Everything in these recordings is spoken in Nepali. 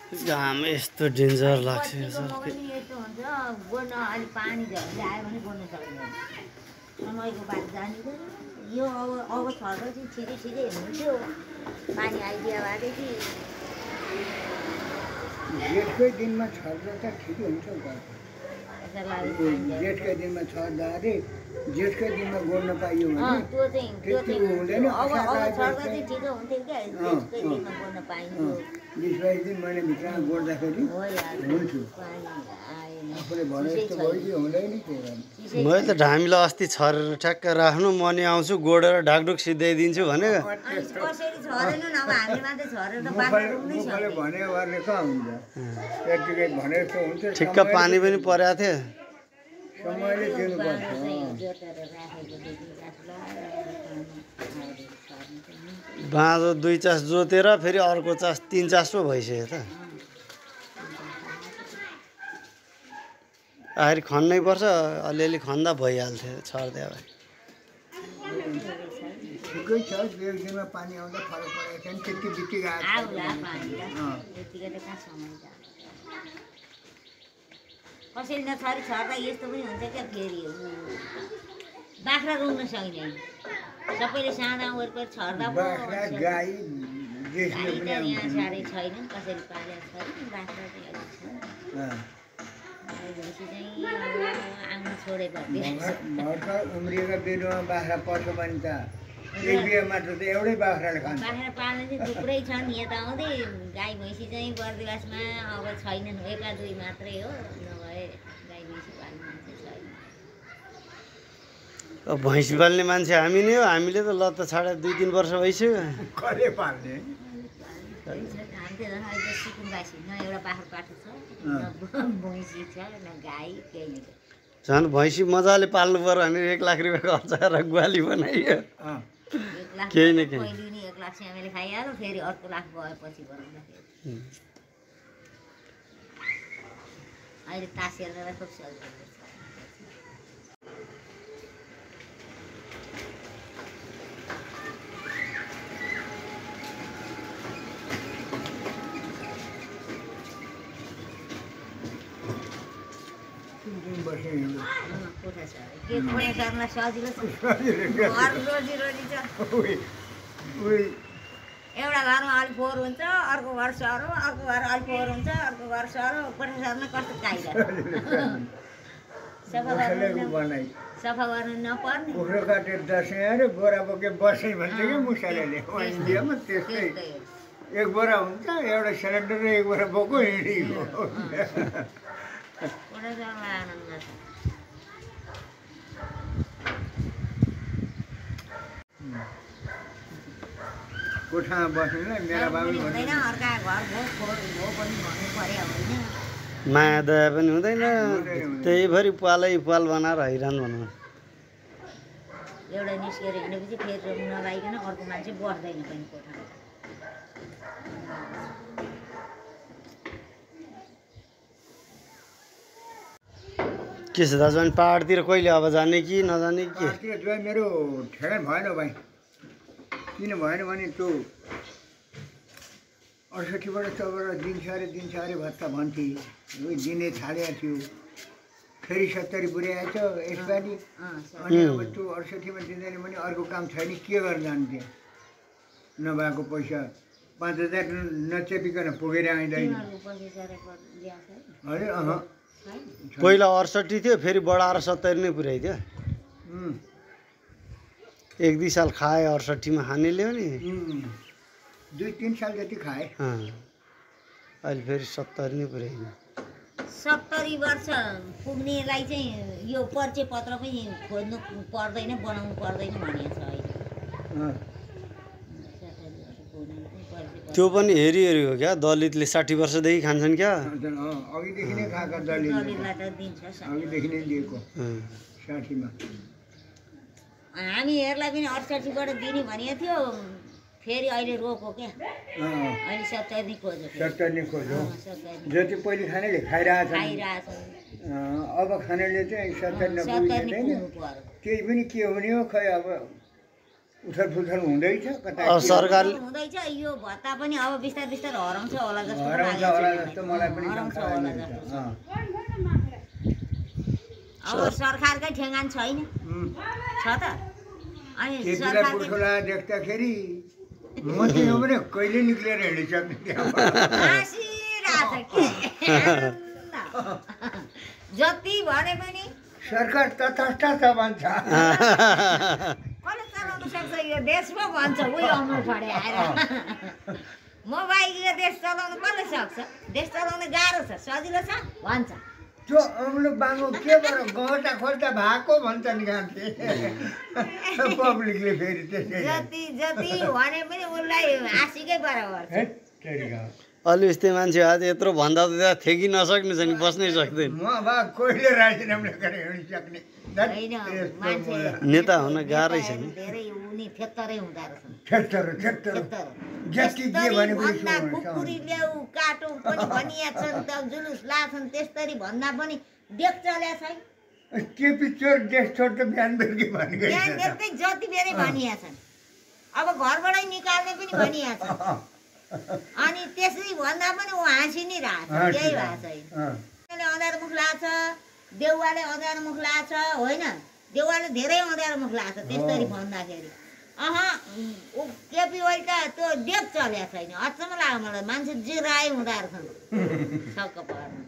घाम यस्तो डेन्जर लाग्छ यो सर यस्तो हुन्छ गोड्न अलि पानी झरी आयो भने गोड्न सकिँदैन समयको बात जानिँदैन यो अब छर्दा चाहिँ छिटै छिटै हुन्थ्यो पानी आइदियो भएदेखि जेठकै दिनमा छर्दा त ठिकै हुन्छ जेठकै दिनमा छर्दा अरे जेठकै दिनमा गोड्न पाइयो भने त्यो चाहिँ हुँदैन अब छर्दा चाहिँ ठिकै हुन्थ्यो क्या जेठकै दिनमा गोड्न पाइन्थ्यो 20-22 दिन महिनाभित्रमा गोड्दाखेरि हुन्थ्यो आफूले भने जस्तो भइदियो हुँदैन के मैले त ढामीलाई अस्ति छरेर ठ्याक्क राख्नु म नि आउँछु गोडेर ढाकढुक सिधाइदिन्छु भने कसरी छरेन अब हामीले मात्रै छरेर त बाख्रा रुँदै छ भने गर्ने कहाँ हुन्छ यतिकै भने जस्तो हुन्छ ठिक्क पानी पनि परेको थियो समयले दिनुपर्छ बाँझो 2 चास जोतेर फेरि अर्को चास 3 चास पो भइसक्यो त आखिर खन्नै पर्छ अलिअलि खन्दा भइहाल्थ्यो छर्दै अब ठिकै छ 1 दिनमा पानी आउँदा फरक परेको छैन त्यति बित्तिकै कसैले नछरी छर्दा यस्तो पनि हुन्छ क्या फेरि बाख्रा रुँग्न सकिँदैन सबैले साँधा वरिपरि छर्दा बाख्रा गाई यहाँ साह्रै छैन कसरी पालेको छैन बाख्रा चाहिँ अलिक छ भैँसी चाहिँ आउन छोडेपछि भर्खर उम्रिएका बिरुवा बाख्रा पर्छ भने त एक बिहा मात्र त एउटै बाख्राले खान्छ बाख्रा पाल्ने चाहिँ थुप्रै छन् यहाँ त आउँदै गाई भैँसी चाहिँ बर्दिवासमा अब छैनन् 1-2 मात्रै हो नभए गाई भैँसी पाल्ने मान्छे छैन अब भैँसी पाल्ने मान्छे हामी नै हो हामीले त लत्त छाडा 2-3 वर्ष भइसक्यो कसले पाल्ने हामी त झन् अहिले सिक्किमवासी न एउटा बाख्रा पाठो छ न भैँसी छ न गाई केही नै झन् भैँसी मजाले पाल्नु पर्यो भने 1 लाख रुपियाँ खर्च गरेर ग्वाली बनाइयो 1 लाख केही न केही पहिले नि 1 लाख हामीले खाइहाल्यो फेरि अर्को लाख गएपछि बनाउँदाखेरि अहिले तासेर खुब सजिलो छ एउटा घरमा अलि फोहोर हुन्छ अर्को घर सरो अर्को घर अलि फोहोर हुन्छ अर्को घर सरो कोठा सर्न कस्तो काइला सफा गर्नु नपर्ने कुखुरो काटेर दसैँ आएर बोरा बोके बसेँ भन्छ कि मुसाले इन्डियामा त्यस्तै 1 बोरा हुन्छ एउटा सिलिन्डर र 1 बोरा बोको हिँडेको कोठा सर्न आनन्द छ कोठामा बस्नुलाई मेरा बाबु हुँदैन अर्का घर भो फोहोर हो पनि भन्नु पर्यो होइन माया दया पनि हुँदैन त्यही भरि पालै पाल बनाएर हैरान भनौँ एउटा निस्केर हिँडेपछि फेरि नलाइकन अर्को मान्छे बस्दैन पनि कोठामा के छ दाजु अनि पाहाडतिर कहिले अब जाने कि नजाने कि पाहाडतिर जो मेरो ठेगान भएन भाइ किन भएन भने त्यो 68बाट चौबाट दिन्छ अरे भत्ता भन्थे दिने थालेको थियो फेरि 70 पुर्याएको छ यसपालि अनि अब त्यो 68मा दिँदैन भने अर्को काम छैन के गर्न जान्थ्यो नभएको पैसा 5000 नचेपिकन पुगेर आइँदैन अरे पहिला 68 थियो फेरि बढाएर 70 नै पुर्याइदियो 1-2 साल खाए 68 मा खानेले हो नि 2-3 साल जति खाए अहिले फेरि 70 नै पुर्याइदियो 70 वर्ष पुग्नेलाई चाहिँ यो परिचय पत्र पनि खोज्नु पर्दैन बनाउनु पर्दैन भनेको छ अहिले त्यो पनि हेरी हेरी हो क्या दलितले 60 वर्षदेखि खान्छन् क्या अघिदेखि नै खाएका दलितलाई त दिन्छ अघिदेखि नै दिएको 60 मा हामीहरूलाई पनि 68 बाट दिने भनेको थियो फेरि अहिले रोको क्या अहिले 70 नै खोज्यो 70 नै खोज्यो जति पहिले खानेले खाइरहेछ अब खानेले चाहिँ 70 नपुग्दैन त्यही पनि के हुने हो खै अब उथलपुथल हुँदैछ कता अब सरकार हुँदैछ यो भत्ता पनि अब बिस्तार बिस्तार हराउँछ होला जस्तो हराउँछ होला जस्तो मलाई पनि हराउँछ शङ्का होला लागिरहेछ। जस्तो अब सरकारकै ठेगान छैन छ त अनि त्यतिलाई सरकारकै पुर्खोला देख्दाखेरि म चाहिँ हो भने कहिले निक्लेर हिँडिसक्ने त्यहाँबाट हाँसिरहेछ के जति भने पनि सरकार तटस्थ छ भन्छ कसले चलाउन सक्छ यो देशमा भन्छ उही अमर ठडे आएर म बाहेक यो देश चलाउन कसले सक्छ देश चलाउन गाह्रो छ सजिलो छ भन्छ त्यो अम्लो बाङ्गो के भएर गहटा खोल्टा भएको भन्छ नि गान्थे पब्लिकले फेरि त्यसै जति जति भने पनि उसलाई हाँसीकै बराबर छ अलि यस्तै मान्छे आज यत्रो भन्दा त त्यहाँ थेकी नसक्ने छ नि बस्नै सक्दैन म अब कहिले राजीनामा गरेर हिँडिसक्ने होइन मान्छे नेता हुन गाह्रै छ नि धेरै उनी थेत्तरै हुँदो रहेछन् क्षेत्र जति जे भने पनि भन्दा कुकुरी ल्याऊ काटो पनि भनिया छन् त जुलुस लाछन् त्यस्तरी भन्दा पनि देख चल्या छैन के पिक्चर देश छोड त बिहान बेलुकी भनेको बिहान बेलुकै जति बेरै भनिया छन् अब घरबाटै निकाल्ने पनि भनिया छन् अनि त्यसरी भन्दा पनि ऊ हाँसी नै रहेछ केही भएको छैन अँध्यारो मुख लाग्छ देउवाले अँध्यारो मुख लाग्छ होइन देउवाले धेरै अँध्यारो मुख लाग्छ त्यस्तरी भन्दाखेरि केपी ओली त त्यो देख चल्या छैन अचम्म लाग्यो मलाई मान्छे जिराए हुँदो रहेछन् छक्क पर्नु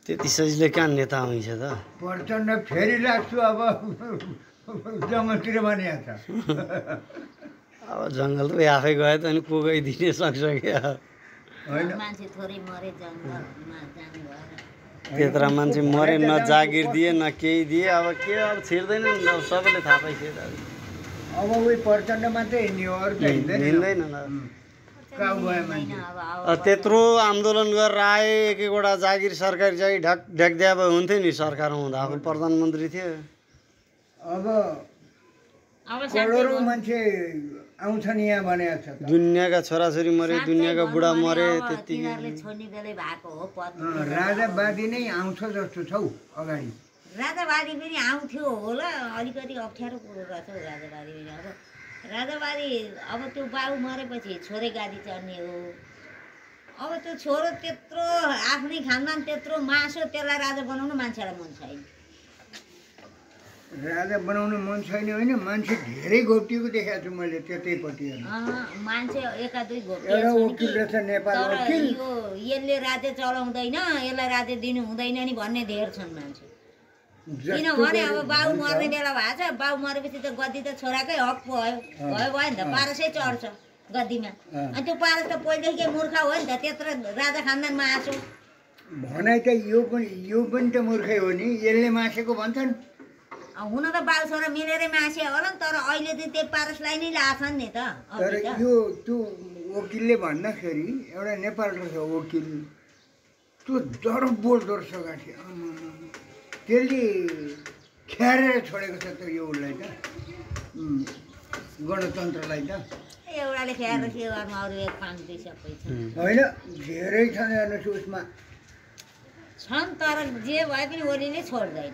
त्यति सजिलै कहाँ नेता आउँछ त प्रचण्ड फेरि लाग्छु अब जङ्गलतिर भनिया छ अब जङ्गल त आफै गयो त अनि को गइदिने सक्छ क्या होइन मान्छे थोरै मरे जङ्गलमा जानु भएर त्यत्रा मान्छे मरे न जागिर दिए न केही दिए अब के अब छिर्दैन नि अब सबैले थाहा पाइसक्यो अब उही प्रचण्ड मात्रै हिँड्ने हो अरू त हिँड्दैन हिँड्दैन कहाँ गयो मान्छे त्यत्रो आन्दोलन गरेर आए एक एकवटा जागिर सरकारी जागिर ढ्याक्दिया भए हुन्थ्यो नि सरकार हुँदा अब प्रधानमन्त्री थियो अब अब करोडौँ मान्छे आउँछन् यहाँ भनेको छ त दुनियाँका छोराछोरी मरे दुनियाँका बुढा मरे त्यति तिनीहरूले छोड्ने बेलै भएको हो पद राजावादी नै आउँछ जस्तो छ हौ अगाडि राजावादी पनि आउँथ्यो होला अलिकति अप्ठ्यारो कुरो गर्छ राजावादी पनि अब राजावादी अब त्यो बाउ मरेपछि छोरै गाडी चढ्ने हो अब त्यो छोरो त्यत्रो आफ्नै खानदान त्यत्रो मासो त्यसलाई राजा बनाउनु मान्छेलाई मन छैन राजा बनाउनु मन छैन होइन मान्छे धेरै घोप्टिएको देखाएको छु मैले त्यतैपट्टि मान्छे एका दुई एउटा वकिल रहेछ नेपाल वकिल यो यसले राज्य चलाउँदैन यसलाई राज्य दिनु हुँदैन नि भन्ने धेर छन् मान्छे किनभने अब बाउ मर्ने बेला भएको छ बाउ मरेपछि त गद्दी त छोराकै हक भयो नि त पारसै चढ्छ गद्दीमा अनि त्यो पारस त पहिलेदेखि मूर्ख हो नि त त्यत्रो राजा खानदानमा आँसो भनाइ त यो पनि त मूर्खै हो नि यसले मासेको भन्छन् हुन त बाउ छोरा मिलेरै मासे होला नि तर अहिले चाहिँ त्यो पारसलाई नै लाछन् नि त तर यो त्यो वकिलले भन्दाखेरि एउटा नेपाल रहेछ वकिल त्यो डर बोल्दो रहेछ गाठी त्यसले ख्यारेर छोडेको छ त यो उसलाई त गणतन्त्रलाई त एउटाले ख्याएर के गर्नु अरू एक पाँच दुई सबै छ होइन धेरै छन् हेर्नुहोस् उसमा छन् तर जे भए पनि ओलीले छोड्दैन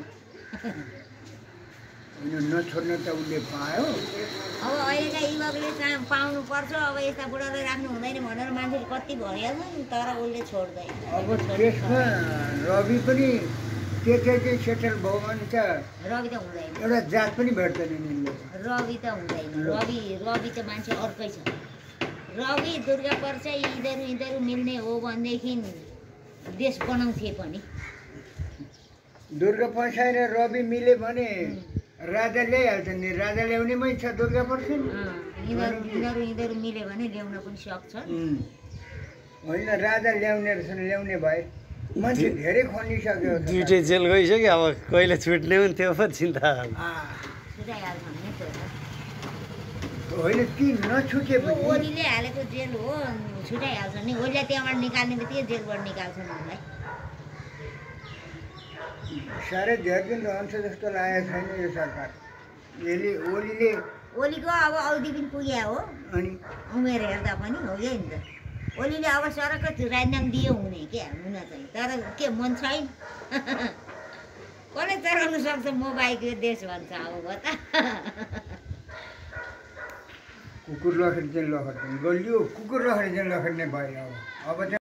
होइन नछोड्न त उसले पायो अब अहिलेका युवकले चाहिँ पाउनुपर्छ अब यस्ता बुढालाई राख्नु हुँदैन भनेर मान्छेले कति भइहाल्छ नि तर उसले छोड्दैन अब त्यसमा रवि पनि त्यसै सेटल भयो भने त रवि त हुँदैन एउटा जात पनि भेट्दैन नि रवि त हुँदैन रवि त मान्छे अर्कै छ रवि दुर्गा पर्छ यिनीहरू मिल्ने हो भनेदेखि देश बनाउँथे पनि दुर्गा पर्साई र रवि मिल्यो भने राजा ल्याइहाल्छ नि राजा ल्याउनेमै छ दुर्गा पर्साई यिनीहरू मिल्यो भने ल्याउन पनि सक्छ होइन राजा ल्याउने रहेछन् ल्याउने भए मान्छे धेरै खनिसक्यो दुइटै जेल गइसक्यो अब कहिले छुट्ने पनि त्यो पो चिन्ता छुटाइहाल्छ भने होइन ती नछुटे पनि ओलीले हालेको जेल हो छुटाइहाल्छ नि ओलीलाई त्यहाँबाट निकाल्ने बित्तिकै जेलबाट निकाल्छन् उनलाई साह्रै धेरै दिन रहन्छ जस्तो लागेको छैन यो सरकार ओलीले ओलीको अब अवधि पनि पुग्या हो अनि उमेर हेर्दा पनि हो नि त ओलीले अब सरकार राजीनामा दियो हुने क्या हुन चाहिँ तर के मन छैन कसले चलाउनु सक्छ म बाहेक यो देश भन्छ अब हो त कुकुर लखेट्ने लखेट्ने गलियो कुकुर लखेट्ने लखेट्ने भयो अब चाहिँ